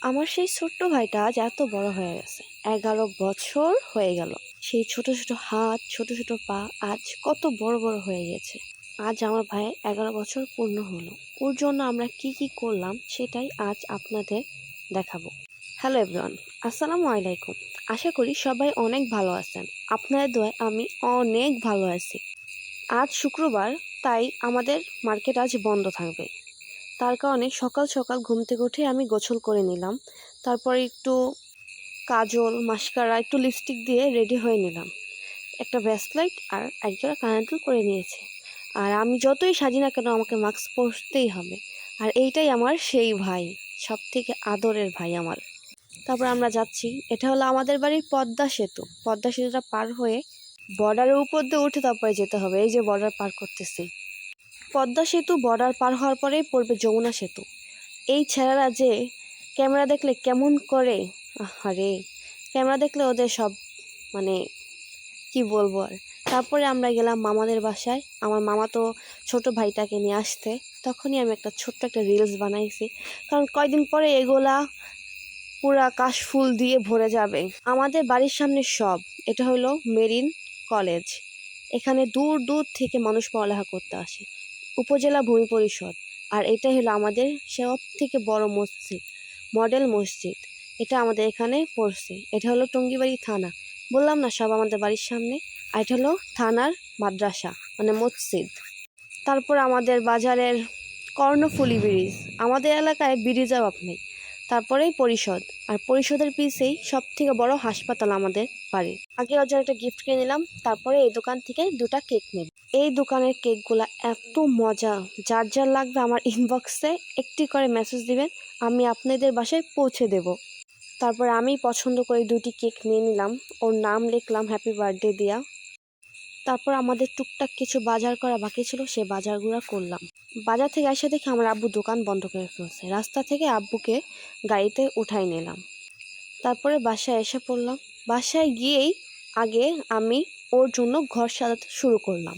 আমার সেই ছোট্ট ভাইটা আজ এত বড় হয়ে গেছে। 11 বছর হয়ে গেল। সেই ছোট ছোট হাত, ছোট ছোট পা আজ কত বড় বড় হয়ে গেছে। আজ আমার ভাই 11 বছর পূর্ণ হলো। ওর জন্য আমরা কি কি করলাম সেটাই আজ আপনাদের দেখাবো। হ্যালো এভরিওয়ান, আসসালামু আলাইকুম। আশা করি সবাই অনেক ভালো আছেন। আপনাদের দোয়ায় আমি অনেক ভালো আছি। আজ শুক্রবার, তাই আমাদের মার্কেট আজ বন্ধ থাকবে। তার কারণে সকাল সকাল ঘুম থেকে উঠে আমি গোসল করে নিলাম। তারপরে একটু কাজল, মাস্কারা, একটু লিপস্টিক দিয়ে রেডি হয়ে নিলাম। একটা ব্রেসলেট আর একজোড়া কানের দুল করে নিয়েছি। আর আমি যতই সাজি না কেন আমাকে মাস্ক পরতেই হবে। আর এইটাই আমার সেই ভাই, সব থেকে আদরের ভাই আমার। তারপর আমরা যাচ্ছি, এটা হলো আমাদের বাড়ির পদ্মা সেতু। পদ্মা সেতুটা পার হয়ে বর্ডারের উপর দিয়ে উঠে তারপরে যেতে হবে। এই যে বর্ডার পার করতেছি। পদ্মা সেতু বর্ডার পার হওয়ার পরেই পড়বে যমুনা সেতু। এই ছেলেরা যে ক্যামেরা দেখলে কেমন করে, আরে ক্যামেরা দেখলে ওদের সব মানে কি বলবো আর। তারপরে আমরা গেলাম মামাদের বাসায়। আমার মামা তো ছোট ভাইটাকে নিয়ে আসতে, তখনই আমি একটা ছোট্ট একটা রিলস বানাইছি, কারণ কয়দিন পরে এগুলা পুরা কাশফুল দিয়ে ভরে যাবে। আমাদের বাড়ির সামনে সব, এটা হলো মেরিন কলেজ। এখানে দূর দূর থেকে মানুষ পড়ালেখা করতে আসে। উপজেলা ভূমি পরিষদ। আর এটাই হলো আমাদের সব থেকে বড় মসজিদ, মডেল মসজিদ। এটা আমাদের এখানে পড়ছে। এটা হলো টঙ্গিবাড়ি থানা। বললাম না সব আমাদের বাড়ির সামনে। আর এটা হলো থানার মাদ্রাসা, মানে মসজিদ। তারপর আমাদের বাজারের কর্ণফুলী ব্রিজ। আমাদের এলাকায় ব্রিজের অভাব নেই। তারপরেই পরিষদ, আর পরিষদের পিছেই সব থেকে বড় হাসপাতাল আমাদের বাড়ির। আগে ওর জন্য একটা গিফট কিনে নিলাম। তারপরে এই দোকান থেকে 2টা কেক নেব। এই দোকানের কেকগুলা এত মজা, যার যার লাগবে আমার ইনবক্সে একটি করে মেসেজ দিবেন, আমি আপনাদের বাসায় পৌঁছে দেব। তারপরে আমি পছন্দ করে 2টি কেক নিয়ে নিলাম। ওর নাম লিখলাম হ্যাপি বার্থডে দিয়া। তারপর আমাদের টুকটাক কিছু বাজার করা বাকি ছিল, সে বাজারগুলো করলাম। বাজার থেকে এসে দেখি আমার আব্বু দোকান বন্ধ করে ফেলছে। রাস্তা থেকে আব্বুকে গাড়িতে উঠাই নিলাম। তারপরে বাসায় এসে পড়লাম। বাসায় গিয়েই আগে আমি ওর জন্য ঘর সাজাতে শুরু করলাম।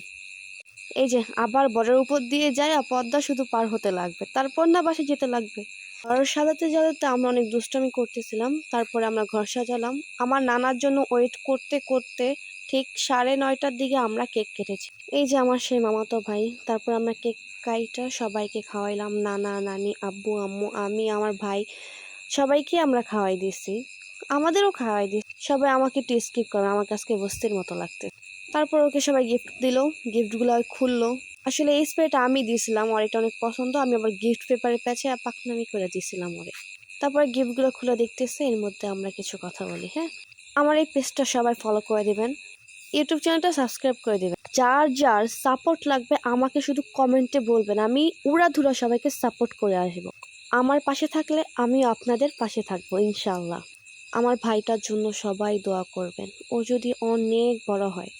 এই যে আবার বর্ডারের উপর দিয়ে যায়, আর পদ্মা শুধু পার হতে লাগবে, তারপর না বাসায় যেতে লাগবে। ঘর সাজাতে সাজাতে আমরা অনেক দুষ্টামি করতেছিলাম। তারপরে আমরা ঘর সাজালাম। আমার নানার জন্য ওয়েট করতে করতে ঠিক 9:30টার দিকে আমরা কেক কেটেছি। এই যে আমার সেই মামাতো ভাই। তারপর আমরা কেক কাইটা সবাইকে খাওয়াইলাম। নানা, নানি, আব্বু, আম্মু, আমি, আমার ভাই, সবাইকে আমরা খাওয়াই দিছি। আমাদেরও খাওয়াই দিছি। সবাই আমাকে একটু স্কিপ করবে, আমার কাছে বস্তির মতো লাগতে। তারপর ওকে সবাই গিফট দিল, গিফটগুলো খুললো। আসলে এই স্প্রেটা আমি দিয়েছিলাম, ওর এটা অনেক পছন্দ। আমি আবার গিফট পেপারে পেঁচে আর পাকনামি করে দিয়েছিলাম ওরে। তারপরে গিফটগুলো খুলে দেখতেছে, এর মধ্যে আমরা কিছু কথা বলি। হ্যাঁ, আমার এই পেজটা সবাই ফলো করে দিবেন, ইউটিউব চ্যানেলটা সাবস্ক্রাইব করে দিবেন। যার যার সাপোর্ট লাগবে আমাকে শুধু কমেন্টে বলবেন, আমি উড়াধুরা সবাইকে সাপোর্ট করে আসবো। আমার পাশে থাকলে আমিও আপনাদের পাশে থাকবো ইনশাআল্লাহ। আমার ভাইটার জন্য সবাই দোয়া করবেন, ও যদি অনেক বড় হয়।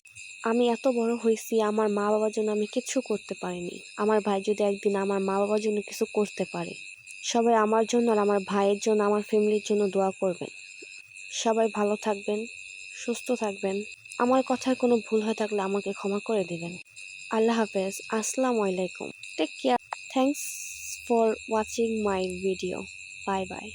আমি এত বড় হয়েছি, আমার মা বাবার জন্য আমি কিছু করতে পারিনি। আমার ভাই যদি একদিন আমার মা বাবার জন্য কিছু করতে পারে, সবাই আমার জন্য আর আমার ভাইয়ের জন্য, আমার ফ্যামিলির জন্য দোয়া করবেন। সবাই ভালো থাকবেন, সুস্থ থাকবেন। আমার কথায় কোনো ভুল হয়ে থাকলে আমাকে ক্ষমা করে দেবেন। আল্লাহ হাফেজ, আসসালামু আলাইকুম, take care, thanks for watching my video, bye by.